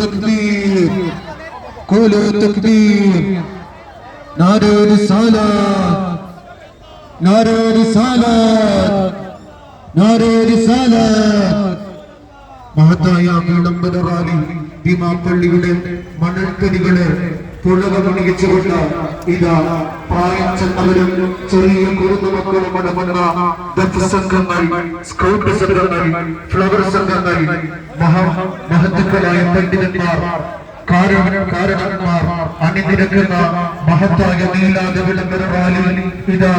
തക്ബീർ ഖൂലു തക്ബീർ നാരെ റിസാലത്ത് നാരെ റിസാലത്ത് നാരെ റിസാലത്ത് മഹത്തായ വിളംബര റാലി ഭീമാപ്പള്ളിയുടെ മണൽത്തരികളെ പുളകമണിയിച്ചുകൊണ്ട് ഇതാ പ്രായം ചെന്നവരും ചെറിയ കുറുന്നുമക്കളും അടങ്ങുന്ന ദഫ് സംഘങ്ങൾ, സ്കൗട്ട് സംഘങ്ങൾ, ഫ്ലവർ സംഘങ്ങൾ, മഹത്തുക്കളായ പണ്ഡിതന്മാർ, കാരണന്മാർ അണിനിരക്കുന്ന മഹത്തായ നീലാദ വിളംബര റാലി ഇതാ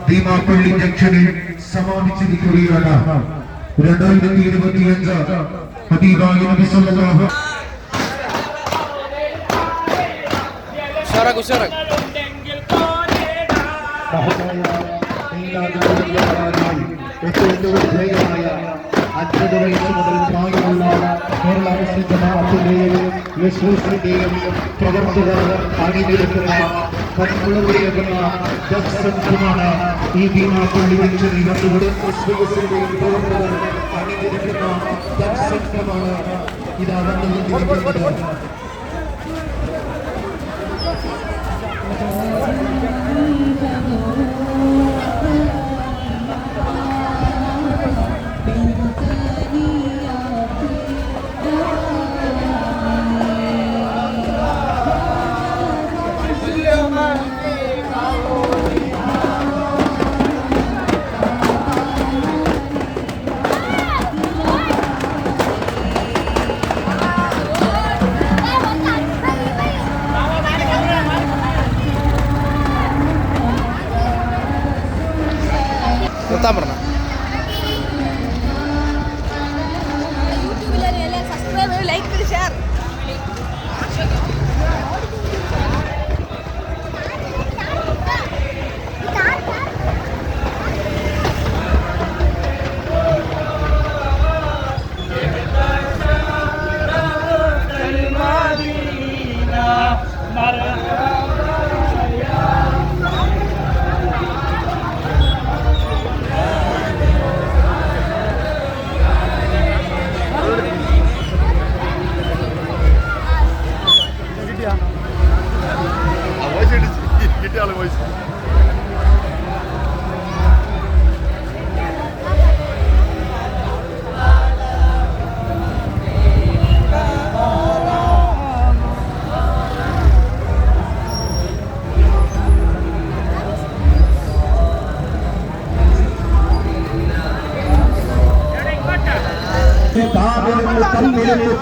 ഭീമാപ്പള്ളി ജംഗ്ഷനിൽ സമാപിച്ചിരിക്കുകയാണ്. 2025 ഹബീബായ നബി സല്ലല്ലാഹു പ്രവർത്തകർ അണിനിരക്കുന്ന കൺകുളവിളിയേക്കുന്ന ദർശനമാണ് ഈ ഭീമാപ്പള്ളി ജംഗ്ഷനിൽ വന്നുകൊണ്ട് പ്രവർത്തകർ അണിനിരക്കുന്ന ദർശനമാണ് ഇതാ വന്നുകൊണ്ടിരിക്കുന്നത്.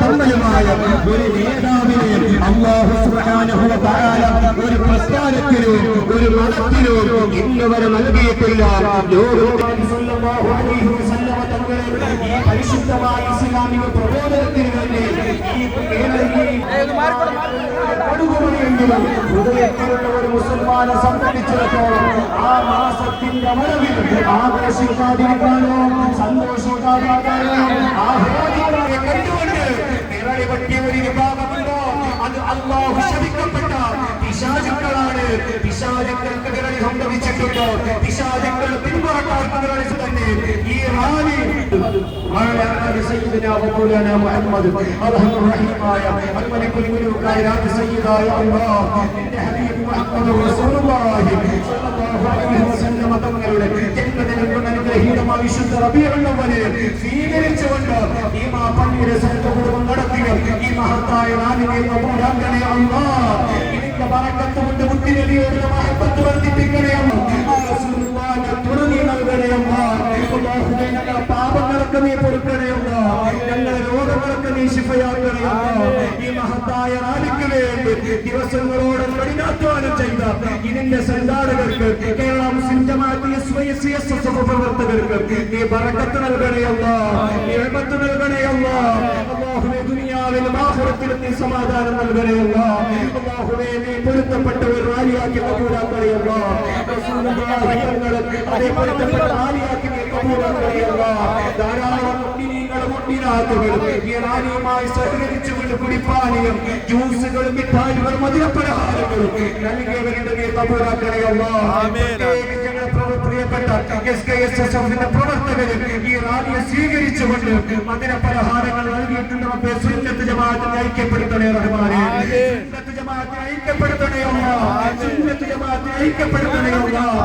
തമ്മിലുമായ ഒരു നേതാവിനെ അല്ലാഹു സുബ്ഹാനഹു വ തആല ഒരു പ്രസ്ഥാനത്തിനോ ഒരു മതത്തിനോ ഇന്നുവരെ നൽകിയിട്ടില്ല. സല്ലല്ലാഹു അലൈഹി വസല്ലം തങ്ങളുടെ ഈ പരിശുദ്ധമായ ഇസ്ലാമിക പ്രബോധനത്തിന് വേണ്ടി ഹൃദയത്തിലുള്ള ഒരു മുസൽമാനെ സംബന്ധിച്ചിടത്തോളം ആ മാസത്തിന്റെ വരവിൽ ആഘോഷിക്കാതിരിക്കാനോ സന്തോഷിക്കാതിരിക്കാനോ ആഹ്ലാദിക്കാനോ കണ്ടുകൊണ്ട് നിറളി പറ്റിയ ഒരു വിഭാഗമുണ്ടോ? അത് അല്ലാഹു ശപിക്കപ്പെട്ട പിശാചുക്കളാണ്. പിശാചുക്കൾക്ക് നിറളി സംഭവിച്ചിട്ടുണ്ടോ? പിശാചുക്കൾ പിന്തുണക്കാർക്ക് നിറളി തന്നെ ഈ റാലി സയ്യിദുനാ വമൗലാനാ മുഹമ്മദ് അർഹമർ റഹീമായ അൽമലിക്കുൽ മുലൂക്കായ രാജ സയ്യിദായ അല്ലാഹ് നിന്റെ ഹബീബ് മുഹമ്മദ് റസൂലുള്ളാഹി സ്വല്ലല്ലാഹു അലൈഹി വസല്ലം തങ്ങളുടെ ജന്മദിനം അനുഗ്രഹീതമായ വിശുദ്ധ റബീഉൽ അവ്വലിൽ സ്വീകരിച്ചുകൊണ്ട് ഈ പള്ളിയുടെ സൽക്കുടുംബം നടത്തിയ ഈ മഹത്തായ റാലിയെ കബൂലാക്കണേ അല്ലാഹ്. ഇതിന്റെ ബറക്കത്ത് കൊണ്ട് മുത്തിനബിയോടുള്ള മഹബത്ത് വർദ്ധിപ്പിക്കണേ അല്ലാഹ്. റസൂലുള്ളാഹിയെ തുണങ്ങി നൽകണേ അല്ലാഹ്. അല്ലാഹുവേ ഞങ്ങളുടെ പാപങ്ങളൊക്കെ നീ പൊറുക്കണേ അല്ലാഹ്. ഞങ്ങളുടെ രോഗങ്ങളൊക്കെ നീ ശിഫയാക്കണേ അല്ലാഹ്. ഈ മഹത്തായ റാലിക്ക് വേണ്ടി ദിവസങ്ങളോടെ കഠിനാധ്വാനം ചെയ്ത ഇതിന്റെ സംഘാടകർക്ക് കേരള മുസ്ലിം ജമാഅത്ത് എസ് പ്രവർത്തകർക്ക് നീ ബറക്കത്ത് നൽകണേ അല്ലാഹ്. നിഅമത്ത് നൽകണേ അല്ലാഹ്. അല്ലാഹുവേ ദുനിയാവിലും ആഖിറത്തിലും നീ സമാധാനം നൽകണേ അല്ലാഹ്. അല്ലാഹുവേ നീ പൊരുത്തപ്പെട്ട ഒരു റാലിയാക്കി കബൂലാക്കണേ അല്ലാഹ്. റസൂലുള്ളാഹി തങ്ങളെ അതേ പൊരുത്തപ്പെട്ട റാലിയാക്കി നീ കബൂലാക്കണേ അല്ലാഹ്. ധാരാളം മുട്ടിനാത്തുകളും ഈ റാലിയുമായി സഹകരിച്ചുകൊണ്ട് കുടിപ്പാനീയം ജ്യൂസുകളും മിഠായികളും മധുരപലഹാരങ്ങളും നൽകിയവരുടെ നീ കബൂലാക്കണേ അല്ലാഹ്. ഞങ്ങളുടെ പ്രവർത്തന പ്രിയപ്പെട്ട SKSSF-ന്റെ പ്രവർത്തകരും ഈ റാലിയെ സ്വീകരിച്ചുകൊണ്ട് മധുര പലഹാരങ്ങൾ നൽകിയിട്ടുണ്ട്. റബ്ബേ സുന്നത്ത് ജമാഅത്തിനെ ഐക്യപ്പെടുത്തണേ റഹ്മാനേ, സുന്നത്ത് ജമാഅത്തിനെ ഐക്യപ്പെടുത്തണേ അല്ലാഹ്, സുന്നത്ത് ജമാഅത്തിനെ ഐക്യപ്പെടുത്തണേ അല്ലാഹ്.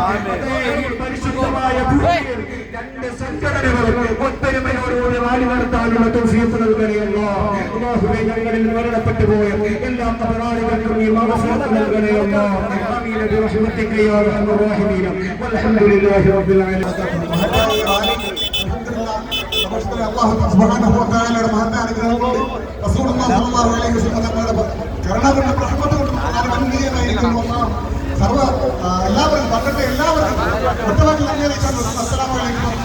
ഈ പരിശുദ്ധമായ ഭൂമിയിൽ രണ്ട് സംഘടനകളും ഒത്തൊരുമയോടുകൂടി റാലി നടത്താനുള്ള തൗഫീഖ് നൽകണേ അല്ലാഹ്. അല്ലാഹുവേ ഞങ്ങളിൽ മരണപ്പെട്ടു പോയ എല്ലാ പൗരാളികൾക്കും നീ മഗ്ഫിറത്ത് നൽകണേ അല്ലാഹ്. ആമീൻ ബിറഹ്മതിക യാ അർഹമർ റഹീമീൻ. വൽഹംദുലില്ലാഹി റബ്ബിൽ ആലമീൻ. അല്ലാഹു സുബ്ഹാനഹു വ തആലയുടെ മഹത്തായ അനുഗ്രഹത്തോടെ റസൂലുള്ളാഹി സ്വല്ലല്ലാഹു അലൈഹി വസല്ലം തങ്ങളുടെ കരുണ കൊണ്ട് റഹ്മത്ത് കൊണ്ട് അനുഗ്രഹീതമായിരിക്കുന്നു. സർവ എല്ലാവരും പണ്ടത്തെ എല്ലാവർക്കും ഒറ്റവാക്കിൽ അസ്സലാമു അലൈക്കും.